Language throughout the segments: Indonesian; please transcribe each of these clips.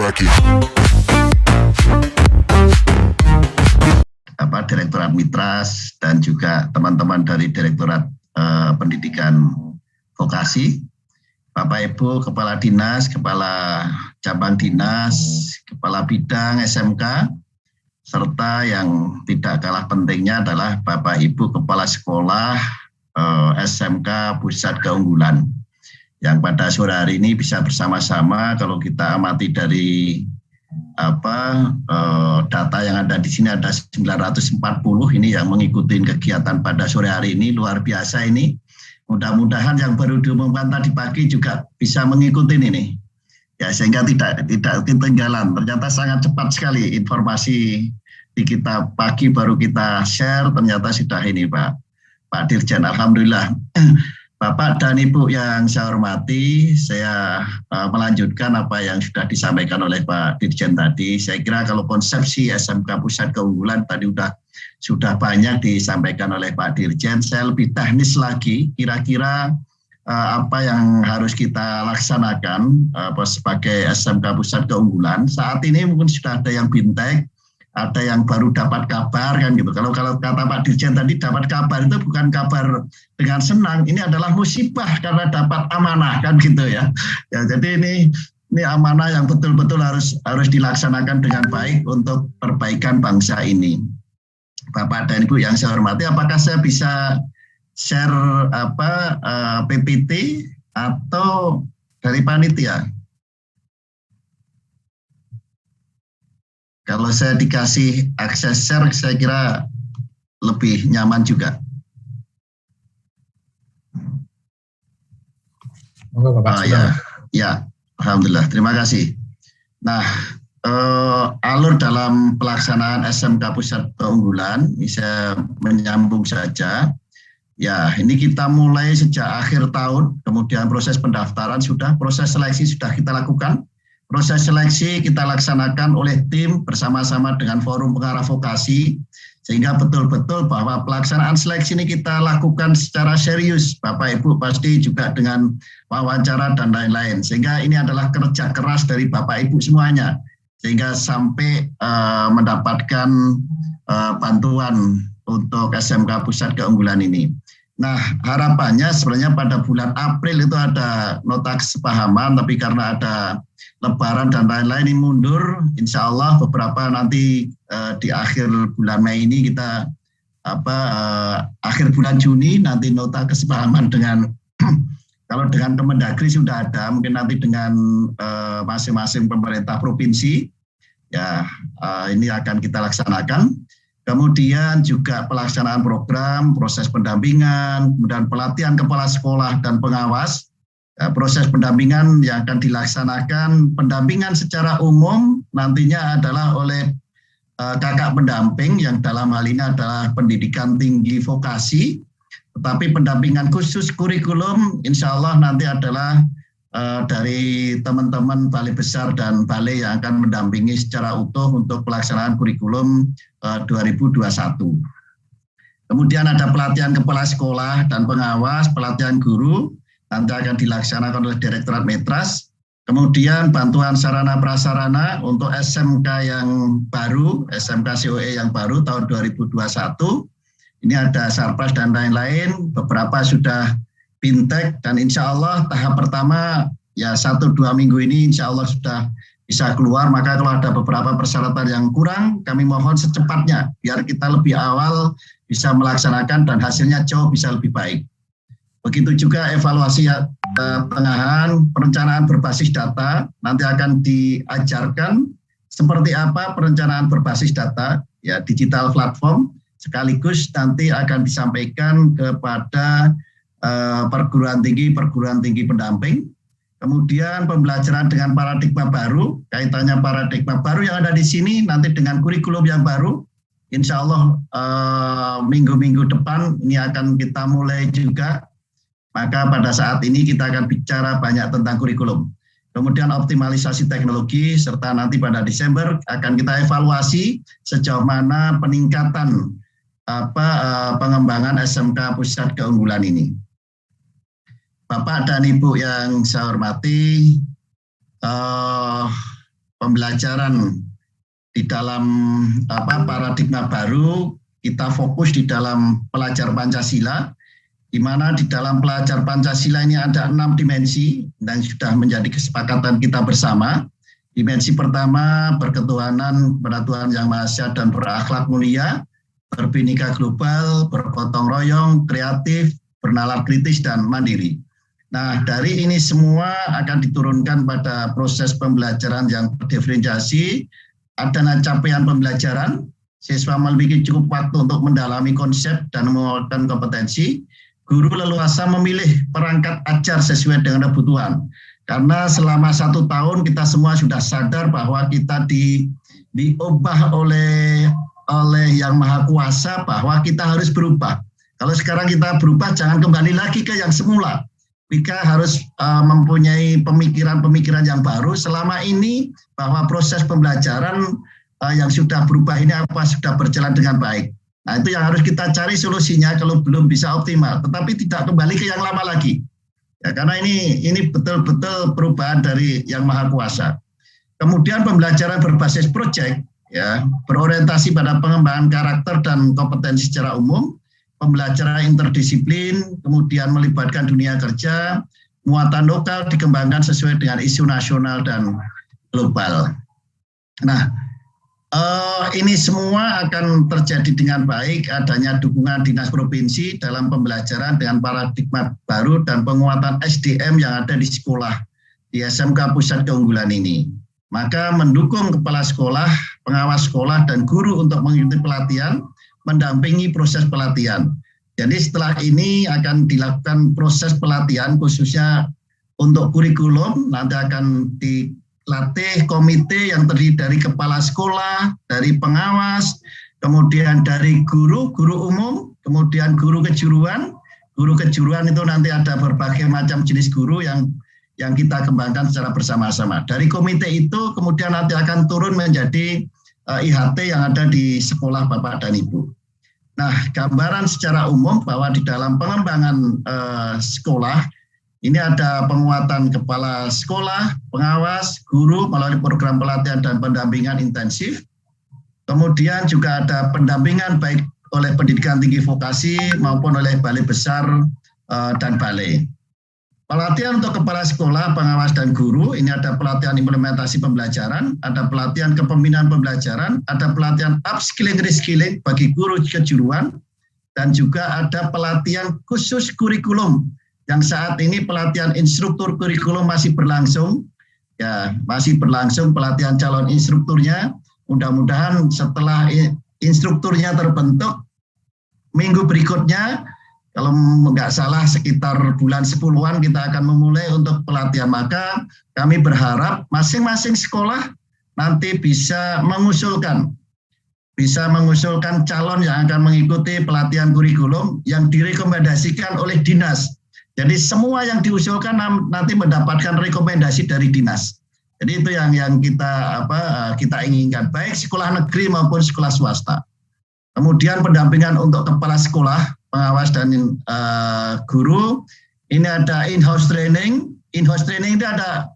crack it. Direktorat Mitras dan juga teman-teman dari Direktorat Pendidikan Vokasi, Bapak Ibu Kepala Dinas, Kepala Cabang Dinas, Kepala Bidang SMK, serta yang tidak kalah pentingnya adalah Bapak Ibu Kepala Sekolah SMK Pusat Keunggulan, yang pada sore hari ini bisa bersama-sama. Kalau kita amati dari data yang ada di sini ada 940 ini yang mengikuti kegiatan pada sore hari ini, luar biasa ini. Mudah-mudahan yang baru diumumkan tadi pagi juga bisa mengikuti ini, ya, sehingga tidak ketinggalan. Ternyata sangat cepat sekali informasi di kita pagi baru kita share, ternyata sudah ini Pak Dirjen. Alhamdulillah. Bapak dan Ibu yang saya hormati, saya melanjutkan apa yang sudah disampaikan oleh Pak Dirjen tadi. Saya kira kalau konsepsi SMK Pusat Keunggulan tadi sudah banyak disampaikan oleh Pak Dirjen. Saya lebih teknis lagi, kira-kira apa yang harus kita laksanakan sebagai SMK Pusat Keunggulan. Saat ini mungkin sudah ada yang bintek, ada yang baru dapat kabar kan gitu. Kalau kata Pak Dirjen tadi, dapat kabar itu bukan kabar dengan senang, ini adalah musibah karena dapat amanah kan gitu ya. Ya, jadi ini amanah yang betul-betul harus dilaksanakan dengan baik untuk perbaikan bangsa ini. Bapak dan Ibu yang saya hormati, apakah saya bisa share PPT atau dari panitia? Kalau saya dikasih akses share, saya kira lebih nyaman juga. Ya, alhamdulillah, terima kasih. Nah, alur dalam pelaksanaan SMK Pusat Keunggulan, ini saya menyambung saja. Ya, ini kita mulai sejak akhir tahun, kemudian proses pendaftaran proses seleksi sudah kita lakukan. Proses seleksi kita laksanakan oleh tim bersama-sama dengan Forum Pengarah Vokasi, sehingga betul-betul bahwa pelaksanaan seleksi ini kita lakukan secara serius. Bapak Ibu pasti juga dengan wawancara dan lain-lain, sehingga ini adalah kerja keras dari Bapak Ibu semuanya, sehingga sampai mendapatkan bantuan untuk SMK Pusat Keunggulan ini. Nah, harapannya sebenarnya pada bulan April itu ada nota kesepahaman, tapi karena ada Lebaran dan lain-lain ini mundur. Insya Allah beberapa nanti di akhir bulan Mei ini kita akhir bulan Juni nanti nota kesepahaman dengan kalau dengan Kemendagri sudah ada, mungkin nanti dengan masing-masing pemerintah provinsi ya ini akan kita laksanakan. Kemudian juga pelaksanaan program, proses pendampingan, kemudian pelatihan kepala sekolah dan pengawas. Proses pendampingan yang akan dilaksanakan, pendampingan secara umum nantinya adalah oleh kakak pendamping yang dalam hal ini adalah pendidikan tinggi vokasi. Tetapi pendampingan khusus kurikulum insya Allah nanti adalah dari teman-teman balai besar dan balai yang akan mendampingi secara utuh untuk pelaksanaan kurikulum 2021. Kemudian ada pelatihan kepala sekolah dan pengawas, pelatihan guru, nanti akan dilaksanakan oleh Direktorat Mitras. Kemudian bantuan sarana prasarana untuk SMK yang baru, SMK COE yang baru tahun 2021. Ini ada Sarpras dan lain-lain, beberapa sudah bintek dan insya Allah tahap pertama ya 1-2 minggu ini insya Allah sudah bisa keluar. Maka kalau ada beberapa persyaratan yang kurang, kami mohon secepatnya biar kita lebih awal bisa melaksanakan dan hasilnya jauh bisa lebih baik. Begitu juga evaluasi tengahan, perencanaan berbasis data, nanti akan diajarkan seperti apa perencanaan berbasis data, ya digital platform, sekaligus nanti akan disampaikan kepada perguruan tinggi pendamping. Kemudian pembelajaran dengan paradigma baru, kaitannya paradigma baru yang ada di sini nanti dengan kurikulum yang baru, insya Allah minggu-minggu depan ini akan kita mulai juga. Maka pada saat ini kita akan bicara banyak tentang kurikulum. Kemudian optimalisasi teknologi, serta nanti pada Desember akan kita evaluasi sejauh mana peningkatan pengembangan SMK Pusat Keunggulan ini. Bapak dan Ibu yang saya hormati, pembelajaran di dalam paradigma baru, kita fokus di dalam pelajar Pancasila, di mana di dalam pelajar Pancasila ini ada 6 dimensi dan sudah menjadi kesepakatan kita bersama. Dimensi pertama, berketuhanan, kepada Tuhan Yang Maha Esa dan berakhlak mulia, berbhinneka global, bergotong royong, kreatif, bernalar kritis, dan mandiri. Nah, dari ini semua akan diturunkan pada proses pembelajaran yang terdiferensiasi, ada capaian pembelajaran, siswa memiliki cukup waktu untuk mendalami konsep dan menguatkan kompetensi, guru leluasa memilih perangkat ajar sesuai dengan kebutuhan. Karena selama 1 tahun kita semua sudah sadar bahwa kita diubah oleh Yang Maha Kuasa bahwa kita harus berubah. Kalau sekarang kita berubah, jangan kembali lagi ke yang semula. Kita harus mempunyai pemikiran-pemikiran yang baru. Selama ini bahwa proses pembelajaran yang sudah berubah ini sudah berjalan dengan baik. Nah, itu yang harus kita cari solusinya kalau belum bisa optimal. Tetapi tidak kembali ke yang lama lagi. Ya, karena ini betul-betul perubahan dari Yang Maha Kuasa. Kemudian pembelajaran berbasis proyek, ya, berorientasi pada pengembangan karakter dan kompetensi secara umum, pembelajaran interdisiplin, kemudian melibatkan dunia kerja, muatan lokal dikembangkan sesuai dengan isu nasional dan global. Nah, ini semua akan terjadi dengan baik adanya dukungan dinas provinsi dalam pembelajaran dengan paradigma baru dan penguatan SDM yang ada di sekolah, di SMK Pusat Keunggulan ini. Maka mendukung kepala sekolah, pengawas sekolah, dan guru untuk mengikuti pelatihan, mendampingi proses pelatihan. Jadi setelah ini akan dilakukan proses pelatihan khususnya untuk kurikulum, nanti akan dilatih komite yang terdiri dari kepala sekolah, dari pengawas, kemudian dari guru umum, kemudian guru kejuruan. Guru kejuruan itu nanti ada berbagai macam jenis guru yang kita kembangkan secara bersama-sama. Dari komite itu kemudian nanti akan turun menjadi IHT yang ada di sekolah Bapak dan Ibu. Nah, gambaran secara umum bahwa di dalam pengembangan sekolah, ini ada penguatan kepala sekolah, pengawas, guru melalui program pelatihan dan pendampingan intensif. Kemudian juga ada pendampingan baik oleh pendidikan tinggi vokasi maupun oleh balai besar dan balai. Pelatihan untuk kepala sekolah, pengawas, dan guru, ini ada pelatihan implementasi pembelajaran, ada pelatihan kepemimpinan pembelajaran, ada pelatihan upskilling, reskilling bagi guru kejuruan, dan juga ada pelatihan khusus kurikulum, yang saat ini pelatihan instruktur kurikulum masih berlangsung, ya masih berlangsung pelatihan calon instrukturnya. Mudah-mudahan setelah instrukturnya terbentuk, minggu berikutnya, kalau nggak salah sekitar bulan 10-an kita akan memulai untuk pelatihan. Maka kami berharap masing-masing sekolah nanti bisa mengusulkan calon yang akan mengikuti pelatihan kurikulum yang direkomendasikan oleh dinas. Jadi semua yang diusulkan nanti mendapatkan rekomendasi dari dinas. Jadi itu yang kita inginkan, baik sekolah negeri maupun sekolah swasta. Kemudian pendampingan untuk kepala sekolah, pengawas, dan guru. Ini ada in-house training. In-house training itu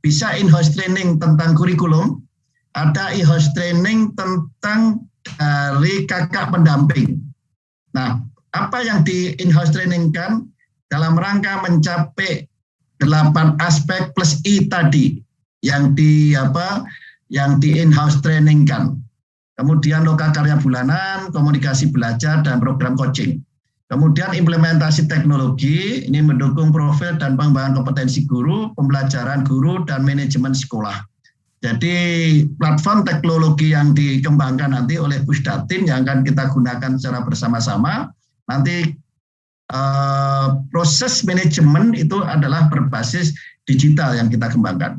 bisa in-house training tentang kurikulum, ada in-house training tentang dari kakak pendamping. Nah, apa yang di in-house training kan dalam rangka mencapai 8 aspek plus I tadi yang di in-house training kan. Kemudian lokal karya bulanan, komunikasi belajar, dan program coaching. Kemudian implementasi teknologi, ini mendukung profil dan pengembangan kompetensi guru, pembelajaran guru, dan manajemen sekolah. Jadi platform teknologi yang dikembangkan nanti oleh Pusdatin yang akan kita gunakan secara bersama-sama, nanti proses manajemen itu adalah berbasis digital yang kita kembangkan.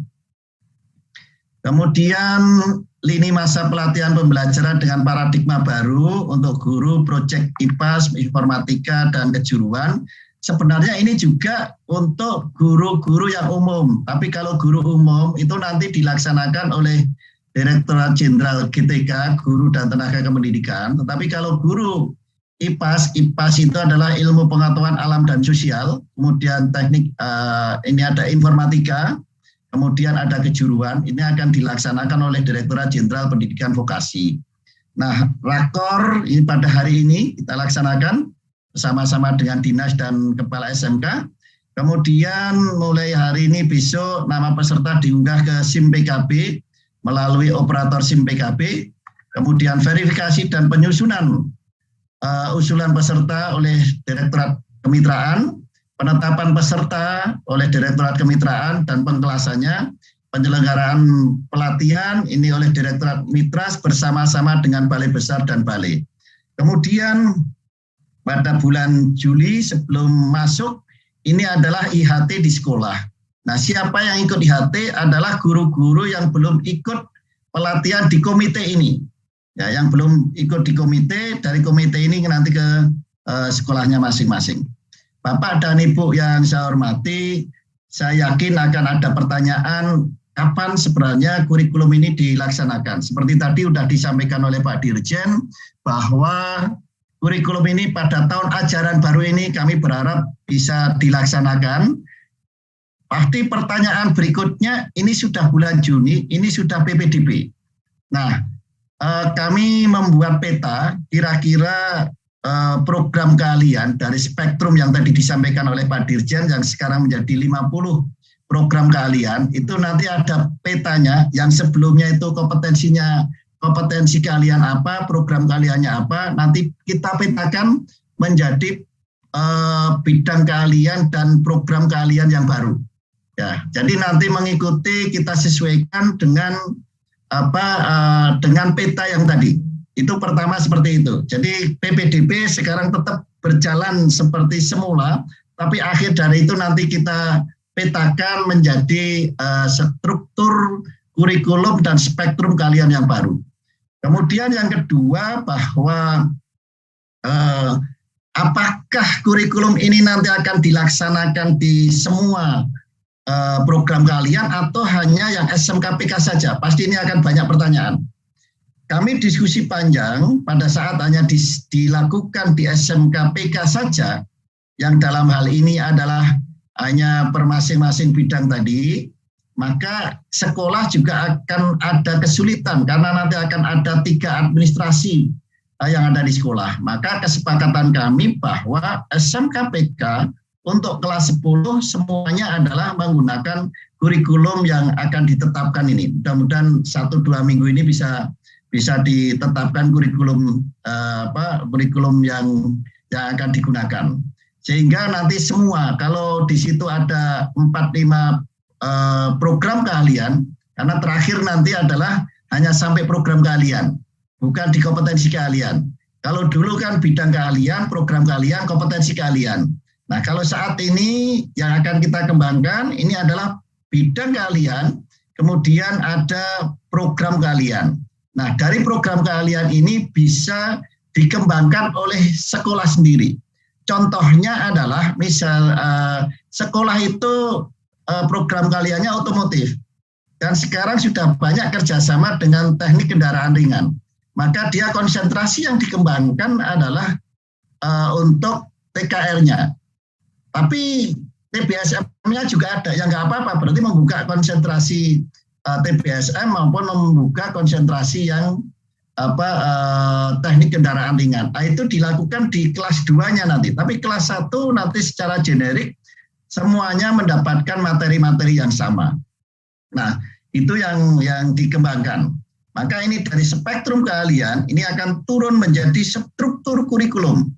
Kemudian lini masa pelatihan pembelajaran dengan paradigma baru untuk guru, proyek IPAS, informatika, dan kejuruan. Sebenarnya ini juga untuk guru-guru yang umum. Tapi kalau guru umum itu nanti dilaksanakan oleh Direktorat Jenderal GTK, Guru dan Tenaga Kependidikan. Tetapi kalau guru IPAS itu adalah ilmu pengetahuan alam dan sosial. Kemudian teknik, ini ada informatika. kemudian ada kejuruan, ini akan dilaksanakan oleh Direktorat Jenderal Pendidikan Vokasi. Nah, rakor ini pada hari ini kita laksanakan bersama-sama dengan Dinas dan Kepala SMK. Kemudian mulai hari ini besok nama peserta diunggah ke SIM PKB melalui operator SIM PKB. Kemudian verifikasi dan penyusunan usulan peserta oleh Direktorat Kemitraan, penetapan peserta oleh Direktorat Kemitraan dan pengkelasannya, penyelenggaraan pelatihan ini oleh Direktorat Mitras bersama-sama dengan Balai Besar dan Balai. Kemudian pada bulan Juli sebelum masuk, ini adalah IHT di sekolah. Nah, siapa yang ikut IHT adalah guru-guru yang belum ikut pelatihan di komite ini. Ya, yang belum ikut di komite, dari komite ini nanti ke sekolahnya masing-masing. Bapak dan Ibu yang saya hormati, saya yakin akan ada pertanyaan kapan sebenarnya kurikulum ini dilaksanakan. Seperti tadi sudah disampaikan oleh Pak Dirjen bahwa kurikulum ini pada tahun ajaran baru ini kami berharap bisa dilaksanakan. Pasti pertanyaan berikutnya, ini sudah bulan Juni, ini sudah PPDB. Nah, kami membuat peta kira-kira program keahlian dari spektrum yang tadi disampaikan oleh Pak Dirjen yang sekarang menjadi 50 program keahlian, itu nanti ada petanya yang sebelumnya itu kompetensi keahlian apa, program keahliannya apa, nanti kita petakan menjadi bidang keahlian dan program keahlian yang baru. Ya, jadi nanti mengikuti kita sesuaikan dengan dengan peta yang tadi. Itu pertama seperti itu. Jadi PPDB sekarang tetap berjalan seperti semula, tapi akhir dari itu nanti kita petakan menjadi struktur kurikulum dan spektrum keahlian yang baru. Kemudian yang kedua bahwa apakah kurikulum ini nanti akan dilaksanakan di semua program keahlian atau hanya yang SMKPK saja? Pasti ini akan banyak pertanyaan. Kami diskusi panjang pada saat hanya dilakukan di SMKPK saja, yang dalam hal ini adalah hanya per masing-masing bidang tadi, maka sekolah juga akan ada kesulitan karena nanti akan ada 3 administrasi yang ada di sekolah. Maka kesepakatan kami bahwa SMKPK untuk kelas 10 semuanya adalah menggunakan kurikulum yang akan ditetapkan ini. Mudah-mudahan 1-2 minggu ini bisa ditetapkan kurikulum kurikulum yang akan digunakan. Sehingga nanti semua, kalau di situ ada 4-5 program keahlian, karena terakhir nanti adalah hanya sampai program keahlian, bukan di kompetensi keahlian. Kalau dulu kan bidang keahlian, program keahlian, kompetensi keahlian. Nah, kalau saat ini yang akan kita kembangkan ini adalah bidang keahlian, kemudian ada program keahlian. Nah, dari program keahlian ini bisa dikembangkan oleh sekolah sendiri. Contohnya adalah misal sekolah itu program keahliannya otomotif. Dan sekarang sudah banyak kerjasama dengan teknik kendaraan ringan. Maka dia konsentrasi yang dikembangkan adalah untuk TKR-nya. Tapi TBSM-nya juga ada, yang nggak apa-apa, berarti membuka konsentrasi TBSM maupun membuka konsentrasi yang teknik kendaraan ringan. Nah, itu dilakukan di kelas 2-nya nanti. Tapi kelas 1 nanti secara generik semuanya mendapatkan materi-materi yang sama. Nah, itu yang dikembangkan. Maka ini dari spektrum keahlian ini akan turun menjadi struktur kurikulum.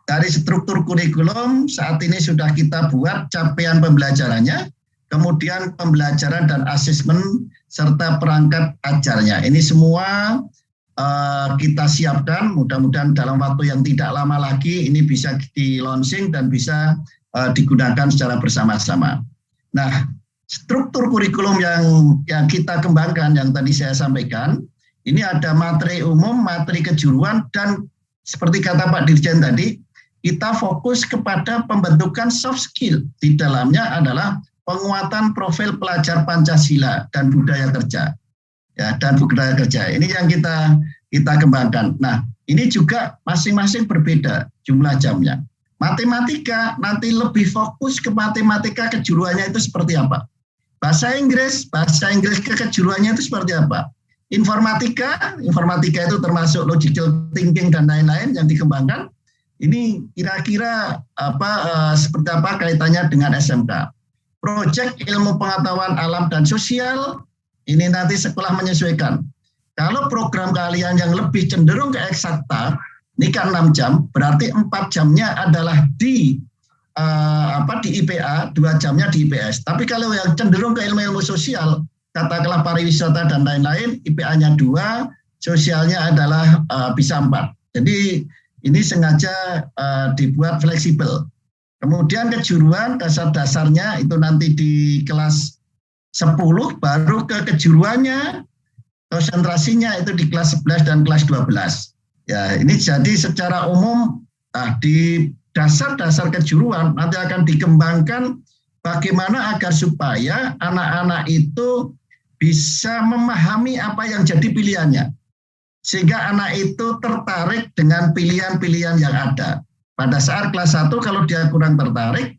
Dari struktur kurikulum saat ini sudah kita buat capaian pembelajarannya, kemudian pembelajaran dan asesmen serta perangkat ajarnya. Ini semua kita siapkan, mudah-mudahan dalam waktu yang tidak lama lagi ini bisa di-launching dan bisa digunakan secara bersama-sama. Nah, struktur kurikulum yang kita kembangkan yang tadi saya sampaikan, ini ada materi umum, materi kejuruan, dan seperti kata Pak Dirjen tadi, kita fokus kepada pembentukan soft skill. Di dalamnya adalah penguatan profil pelajar Pancasila dan budaya kerja. Ya, dan budaya kerja. Ini yang kita kembangkan. Nah, ini juga masing-masing berbeda jumlah jamnya. Matematika nanti lebih fokus ke matematika kejuruannya itu seperti apa. Bahasa Inggris kejuruannya itu seperti apa? Informatika itu termasuk logical thinking dan lain-lain yang dikembangkan. Ini kira-kira seperti apa kaitannya dengan SMK. Proyek ilmu pengetahuan alam dan sosial, ini nanti sekolah menyesuaikan. Kalau program kalian yang lebih cenderung ke eksakta, ini kan 6 jam, berarti 4 jamnya adalah di IPA, 2 jamnya di IPS. Tapi kalau yang cenderung ke ilmu-ilmu sosial, katakanlah pariwisata dan lain-lain, IPA-nya 2, sosialnya adalah bisa 4. Jadi ini sengaja dibuat fleksibel. Kemudian kejuruan dasar-dasarnya itu nanti di kelas 10, baru ke kejuruannya, konsentrasinya itu di kelas 11 dan kelas 12. Ya, ini jadi secara umum di dasar-dasar kejuruan nanti akan dikembangkan bagaimana agar supaya anak-anak itu bisa memahami apa yang jadi pilihannya. Sehingga anak itu tertarik dengan pilihan-pilihan yang ada. Pada saat kelas 1 kalau dia kurang tertarik,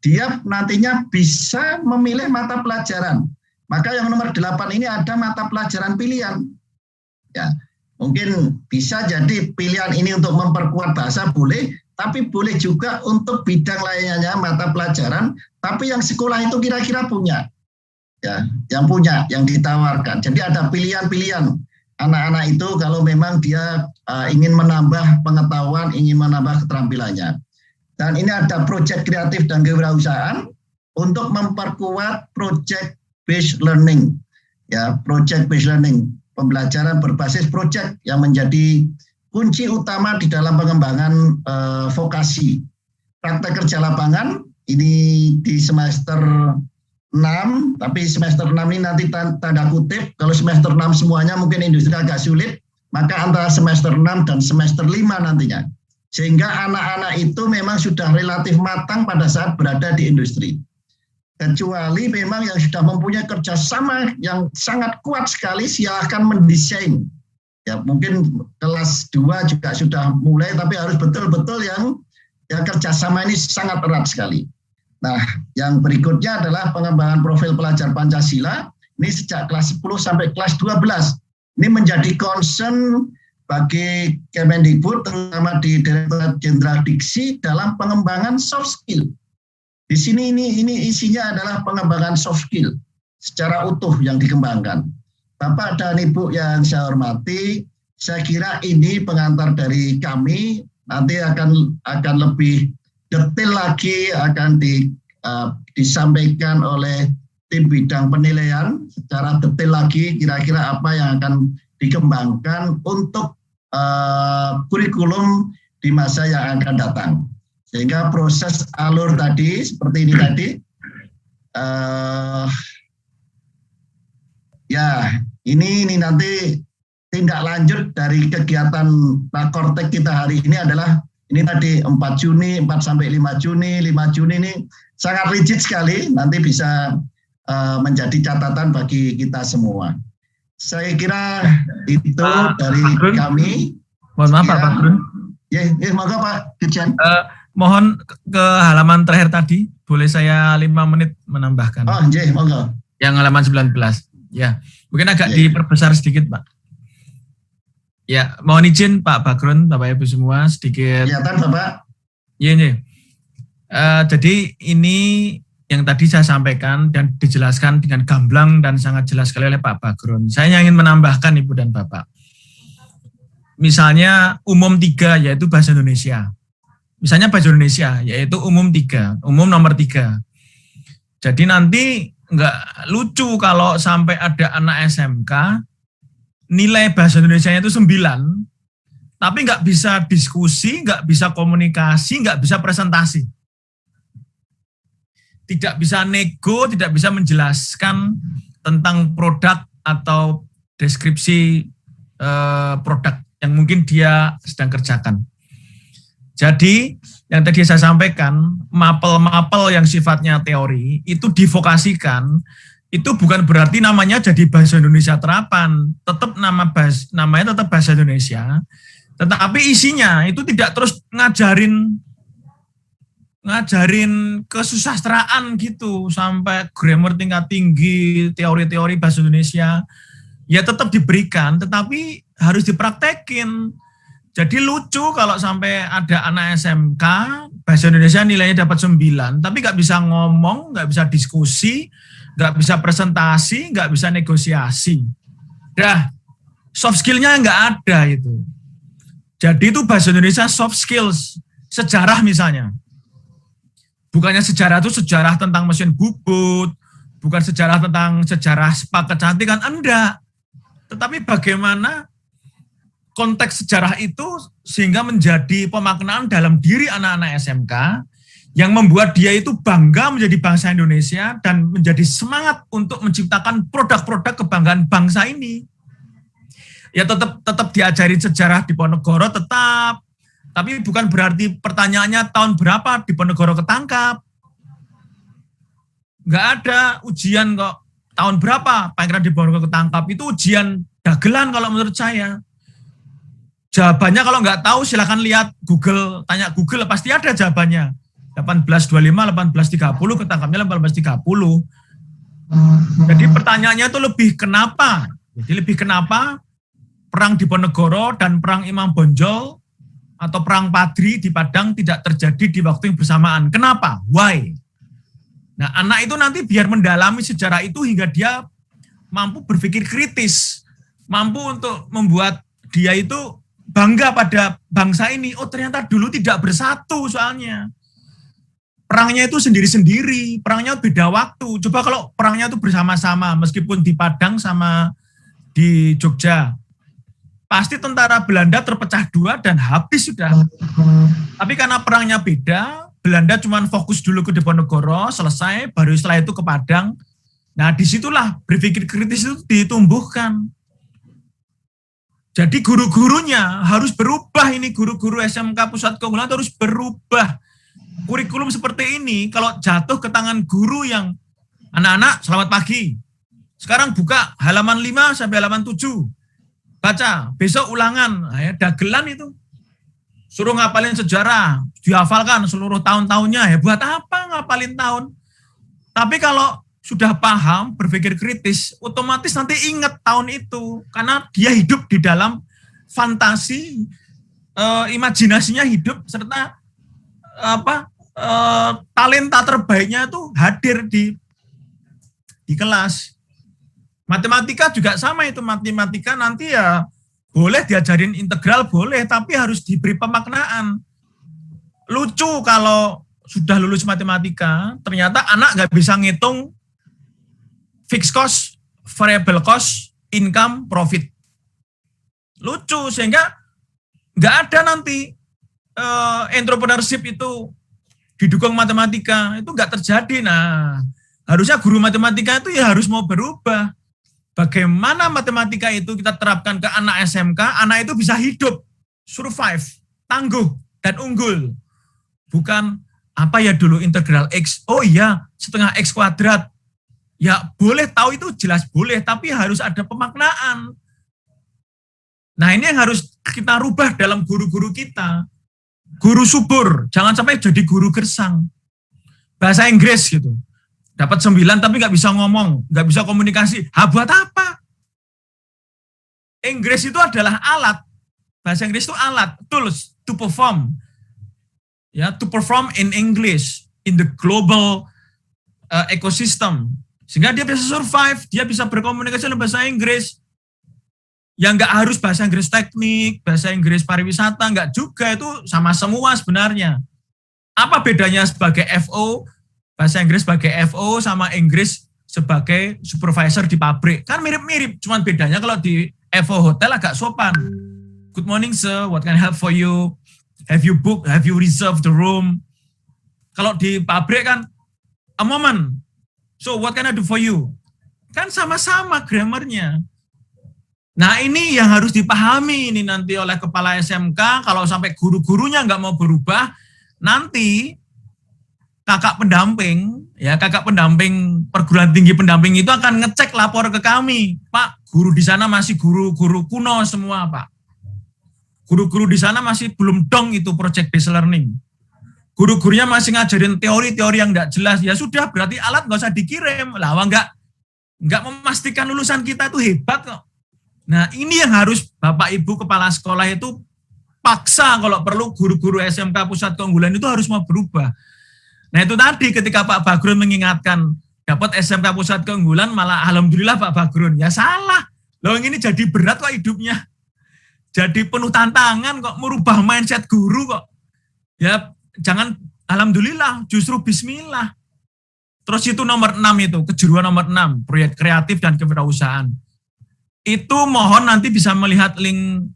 dia nantinya bisa memilih mata pelajaran. Maka yang nomor 8 ini ada mata pelajaran pilihan. Ya, mungkin bisa jadi pilihan ini untuk memperkuat bahasa boleh, tapi boleh juga untuk bidang lainnya mata pelajaran, tapi yang sekolah itu kira-kira punya. Ya, yang punya, yang ditawarkan. Jadi ada pilihan-pilihan. Anak-anak itu kalau memang dia ingin menambah pengetahuan, ingin menambah keterampilannya. Dan ini ada proyek kreatif dan kewirausahaan untuk memperkuat project based learning. Ya, project based learning, pembelajaran berbasis proyek yang menjadi kunci utama di dalam pengembangan vokasi. Praktek kerja lapangan ini di semester 6, tapi semester 6 ini nanti tanda kutip, kalau semester 6 semuanya mungkin industri agak sulit, maka antara semester 6 dan semester 5 nantinya. Sehingga anak-anak itu memang sudah relatif matang pada saat berada di industri. Kecuali memang yang sudah mempunyai kerjasama yang sangat kuat sekali, silahkan mendesain. Ya, mungkin kelas 2 juga sudah mulai, tapi harus betul-betul yang kerjasama ini sangat erat sekali. Nah, yang berikutnya adalah pengembangan profil pelajar Pancasila. Ini sejak kelas 10 sampai kelas 12. Ini menjadi concern bagi Kemendikbud, terutama di Direktorat Jenderal Diksi dalam pengembangan soft skill. Di sini ini isinya adalah pengembangan soft skill secara utuh yang dikembangkan. Bapak dan Ibu yang saya hormati, saya kira ini pengantar dari kami. Nanti akan lebih detail lagi akan disampaikan oleh tim bidang penilaian secara detail lagi kira-kira apa yang akan dikembangkan untuk kurikulum di masa yang akan datang. Sehingga proses alur tadi seperti ini tadi, ini nanti tindak lanjut dari kegiatan Rakortek kita hari ini adalah ini tadi 4 Juni, 4 sampai 5 Juni, 5 Juni ini sangat rigid sekali, nanti bisa menjadi catatan bagi kita semua. Saya kira itu dari kami. Mohon maaf Pak Brun. Ya, monggo Pak Dirjen. Mohon ke halaman terakhir tadi, boleh saya 5 menit menambahkan. Oh, iya, monggo. Yang halaman 19. Ya, mungkin agak diperbesar sedikit Pak. Ya, mohon izin Pak Bagrun, Bapak Ibu semua sedikit. Ya, Bapak. Iya. Jadi ini yang tadi saya sampaikan dan dijelaskan dengan gamblang dan sangat jelas sekali oleh Pak Bagrun. Saya ingin menambahkan Ibu dan Bapak. Misalnya umum 3 yaitu bahasa Indonesia. Misalnya bahasa Indonesia yaitu umum 3, umum nomor 3. Jadi nanti nggak lucu kalau sampai ada anak SMK nilai bahasa Indonesia-nya itu 9, tapi nggak bisa diskusi, nggak bisa komunikasi, nggak bisa presentasi. Tidak bisa nego, tidak bisa menjelaskan tentang produk atau deskripsi produk yang mungkin dia sedang kerjakan. Jadi, yang tadi saya sampaikan, mapel-mapel yang sifatnya teori, itu divokasikan, itu bukan berarti namanya jadi bahasa Indonesia terapan, tetap namanya tetap bahasa Indonesia, tetapi isinya itu tidak terus ngajarin ngajarin kesusastraan gitu sampai grammar tingkat tinggi, teori-teori bahasa Indonesia, ya tetap diberikan, tetapi harus dipraktekin. Jadi lucu kalau sampai ada anak SMK bahasa Indonesia nilainya dapat 9, tapi nggak bisa ngomong, nggak bisa diskusi, nggak bisa presentasi, nggak bisa negosiasi. Dah, soft skill-nya nggak ada itu. Jadi itu bahasa Indonesia soft skills, sejarah misalnya. Bukannya sejarah itu sejarah tentang mesin bubut, bukan sejarah tentang sejarah spa kecantikan, enggak. Tetapi bagaimana konteks sejarah itu sehingga menjadi pemaknaan dalam diri anak-anak SMK yang membuat dia itu bangga menjadi bangsa Indonesia dan menjadi semangat untuk menciptakan produk-produk kebanggaan bangsa ini. Ya tetap diajari sejarah di Diponegoro tetap, tapi bukan berarti pertanyaannya tahun berapa Diponegoro ketangkap. Nggak ada ujian kok tahun berapa Pangeran Diponegoro ketangkap, itu ujian dagelan kalau menurut saya. Jawabannya kalau nggak tahu silakan lihat Google, tanya Google pasti ada jawabannya. 1825, 1830, ketangkapnya 1830. Jadi pertanyaannya itu lebih kenapa? Jadi lebih kenapa perang Diponegoro dan perang Imam Bonjol atau perang Padri di Padang tidak terjadi di waktu yang bersamaan. Kenapa? Why? Nah, anak itu nanti biar mendalami sejarah itu hingga dia mampu berpikir kritis, mampu untuk membuat dia itu bangga pada bangsa ini. Oh, ternyata dulu tidak bersatu soalnya. Perangnya itu sendiri-sendiri, perangnya beda waktu. Coba kalau perangnya itu bersama-sama, meskipun di Padang sama di Jogja, pasti tentara Belanda terpecah dua dan habis sudah. Tapi karena perangnya beda, Belanda cuma fokus dulu ke Diponegoro, selesai, baru setelah itu ke Padang. Nah, disitulah berpikir kritis itu ditumbuhkan. Jadi guru-gurunya harus berubah, ini guru-guru SMK Pusat Keunggulan harus berubah. Kurikulum seperti ini, kalau jatuh ke tangan guru yang anak-anak selamat pagi. Sekarang buka halaman 5 sampai halaman 7. Baca, besok ulangan. Nah, ya, dagelan itu. Suruh ngapalin sejarah, dihafalkan seluruh tahun-tahunnya. Ya buat apa ngapalin tahun? Tapi kalau sudah paham, berpikir kritis, otomatis nanti ingat tahun itu. Karena dia hidup di dalam fantasi, imajinasinya hidup, serta talenta terbaiknya itu hadir di kelas. Matematika juga sama itu, matematika nanti ya boleh diajarin integral, boleh, tapi harus diberi pemaknaan. Lucu kalau sudah lulus matematika, ternyata anak nggak bisa ngitung fixed cost, variable cost, income, profit. Lucu, sehingga nggak ada nanti entrepreneurship itu didukung matematika, itu nggak terjadi. Nah, harusnya guru matematika itu ya harus mau berubah. Bagaimana matematika itu kita terapkan ke anak SMK, anak itu bisa hidup, survive, tangguh, dan unggul. Bukan apa ya dulu integral X, oh iya setengah X kuadrat. Ya boleh tahu itu jelas boleh, tapi harus ada pemaknaan. Nah ini yang harus kita rubah dalam guru-guru kita. Guru subur, jangan sampai jadi guru gersang. Bahasa Inggris gitu. Dapat 9 tapi nggak bisa ngomong, nggak bisa komunikasi. Buat apa? Inggris itu adalah alat. Bahasa Inggris itu alat, tools to perform. Ya, to perform in English in the global ecosystem. Sehingga dia bisa survive, dia bisa berkomunikasi dalam bahasa Inggris. Yang nggak harus bahasa Inggris teknik, bahasa Inggris pariwisata, nggak juga, itu sama semua sebenarnya. Apa bedanya sebagai FO, bahasa Inggris sebagai FO sama Inggris sebagai supervisor di pabrik? Kan mirip-mirip, cuman bedanya kalau di FO hotel agak sopan. Good morning sir, what can I help for you? Have you booked, have you reserved the room? Kalau di pabrik kan, a moment, so what can I do for you? Kan sama-sama grammarnya. Nah ini yang harus dipahami ini nanti oleh kepala SMK, kalau sampai guru-gurunya nggak mau berubah, nanti kakak pendamping perguruan tinggi pendamping itu akan ngecek lapor ke kami, Pak, guru di sana masih guru-guru kuno semua, Pak. Guru-guru di sana masih belum dong itu project based learning. guru-gurunya masih ngajarin teori-teori yang nggak jelas, ya sudah berarti alat nggak usah dikirim. Lah nggak memastikan lulusan kita itu hebat kok. Nah ini yang harus Bapak Ibu kepala sekolah itu paksa, kalau perlu guru-guru SMK Pusat Keunggulan itu harus mau berubah. Nah itu tadi ketika Pak Bagrun mengingatkan dapat SMK Pusat Keunggulan, malah alhamdulillah Pak Bagrun, ya salah. Loh ini jadi berat kok hidupnya. Jadi penuh tantangan kok, merubah mindset guru kok. Ya jangan alhamdulillah, justru bismillah. Terus itu nomor 6 itu, kejuruan nomor 6, proyek kreatif dan kewirausahaan. Itu mohon nanti bisa melihat link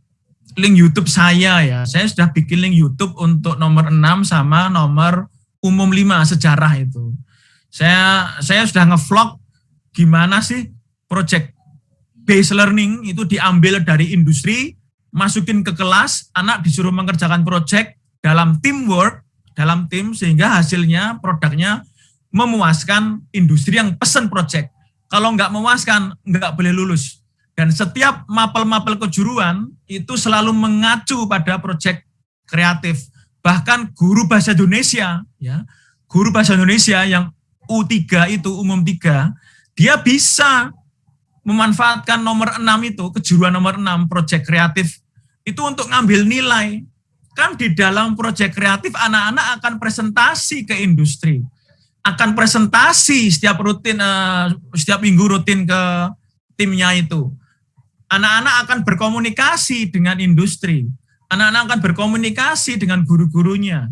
YouTube saya ya. Saya sudah bikin link YouTube untuk nomor 6 sama nomor umum 5 sejarah itu. Saya sudah ngevlog gimana sih project based learning itu diambil dari industri, masukin ke kelas, anak disuruh mengerjakan project dalam teamwork, dalam tim, sehingga hasilnya, produknya memuaskan industri yang pesen project. Kalau nggak memuaskan, nggak boleh lulus. Dan setiap mapel-mapel kejuruan itu selalu mengacu pada proyek kreatif. Bahkan guru bahasa Indonesia, ya, guru bahasa Indonesia yang U3 itu, umum 3, dia bisa memanfaatkan nomor 6 itu, kejuruan nomor 6, proyek kreatif, itu untuk ngambil nilai. Kan di dalam proyek kreatif, anak-anak akan presentasi ke industri. Akan presentasi setiap minggu rutin ke timnya itu. Anak-anak akan berkomunikasi dengan industri. Anak-anak akan berkomunikasi dengan guru-gurunya.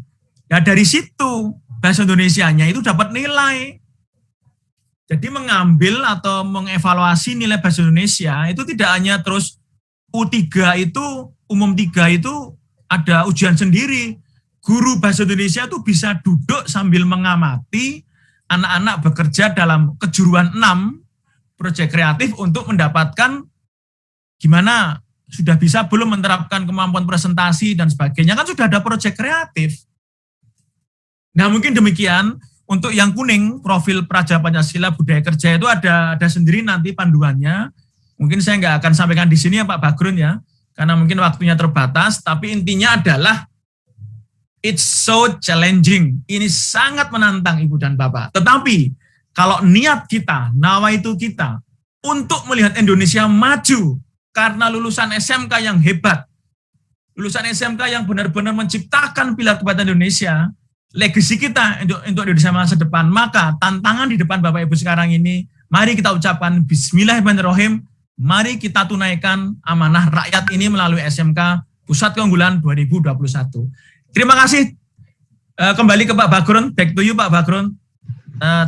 Ya dari situ bahasa Indonesianya itu dapat nilai. Jadi mengambil atau mengevaluasi nilai bahasa Indonesia itu tidak hanya terus U3 itu, umum 3 itu ada ujian sendiri. Guru bahasa Indonesia itu bisa duduk sambil mengamati anak-anak bekerja dalam kejuruan 6 proyek kreatif untuk mendapatkan gimana, sudah bisa belum menerapkan kemampuan presentasi dan sebagainya, kan sudah ada proyek kreatif. Nah mungkin demikian, untuk yang kuning, profil Praja Pancasila Budaya Kerja itu ada sendiri nanti panduannya. Mungkin saya nggak akan sampaikan di sini ya Pak Bagrun ya, karena mungkin waktunya terbatas, tapi intinya adalah it's so challenging. Ini sangat menantang Ibu dan Bapak. Tetapi kalau niat kita, nawaitu kita untuk melihat Indonesia maju karena lulusan SMK yang hebat, lulusan SMK yang benar-benar menciptakan pilar kebangkitan Indonesia, legasi kita untuk Indonesia masa depan, maka tantangan di depan Bapak Ibu sekarang ini, mari kita ucapkan Bismillahirrahmanirrahim, mari kita tunaikan amanah rakyat ini melalui SMK Pusat Keunggulan 2021. Terima kasih. Kembali ke Pak Bagrun, back to you Pak Bagrun.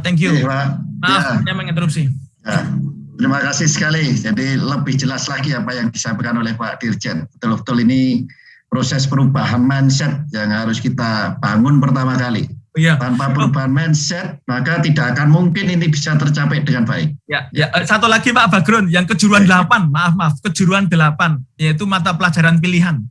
Thank you. Maaf, saya menginterupsi. Ya. Terima kasih sekali. Jadi lebih jelas lagi apa yang disampaikan oleh Pak Dirjen. Betul-betul ini proses perubahan mindset yang harus kita bangun pertama kali. Iya. Tanpa perubahan mindset, maka tidak akan mungkin ini bisa tercapai dengan baik. Ya. Satu lagi Pak Bagrun, yang kejuruan 8, maaf, kejuruan 8, yaitu mata pelajaran pilihan.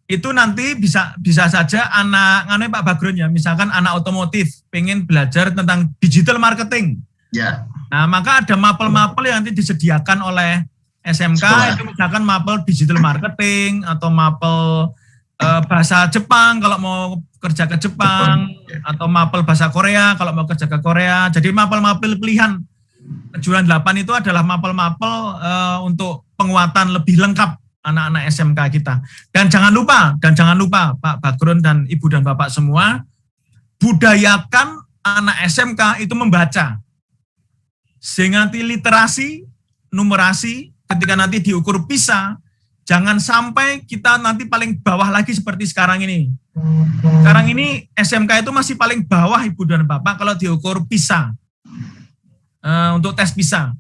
Itu nanti bisa saja anak Pak Bagrun ya, misalkan anak otomotif pengen belajar tentang digital marketing. Ya. Nah, maka ada mapel-mapel yang nanti disediakan oleh SMK, itu misalkan mapel digital marketing atau mapel bahasa Jepang kalau mau kerja ke Jepang, atau mapel bahasa Korea kalau mau kerja ke Korea. Jadi mapel-mapel pilihan kejuruan 8 itu adalah mapel-mapel untuk penguatan lebih lengkap anak-anak SMK kita. Dan jangan lupa Pak Bagrun dan Ibu dan Bapak semua, budayakan anak SMK itu membaca. Sehingga nanti literasi, numerasi, ketika nanti diukur PISA, jangan sampai kita nanti paling bawah lagi seperti sekarang ini. Sekarang ini SMK itu masih paling bawah Ibu dan Bapak kalau diukur PISA, untuk tes PISA.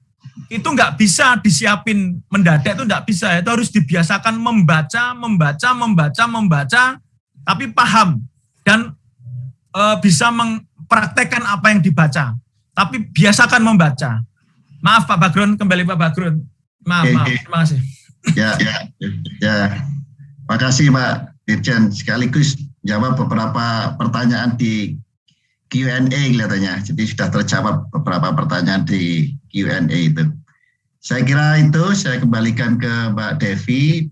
Itu nggak bisa disiapin mendadak, itu nggak bisa. Itu harus dibiasakan membaca, tapi paham. Dan bisa mempraktekkan apa yang dibaca. Tapi biasakan membaca. Maaf Pak Bagrun, kembali Pak Bagrun. Maaf, terima kasih. Ya. Makasih Pak Dirjen, sekaligus jawab beberapa pertanyaan di Q&A kelihatannya. Jadi sudah terjawab beberapa pertanyaan di Q&A itu. Saya kira itu, saya kembalikan ke Mbak Devi.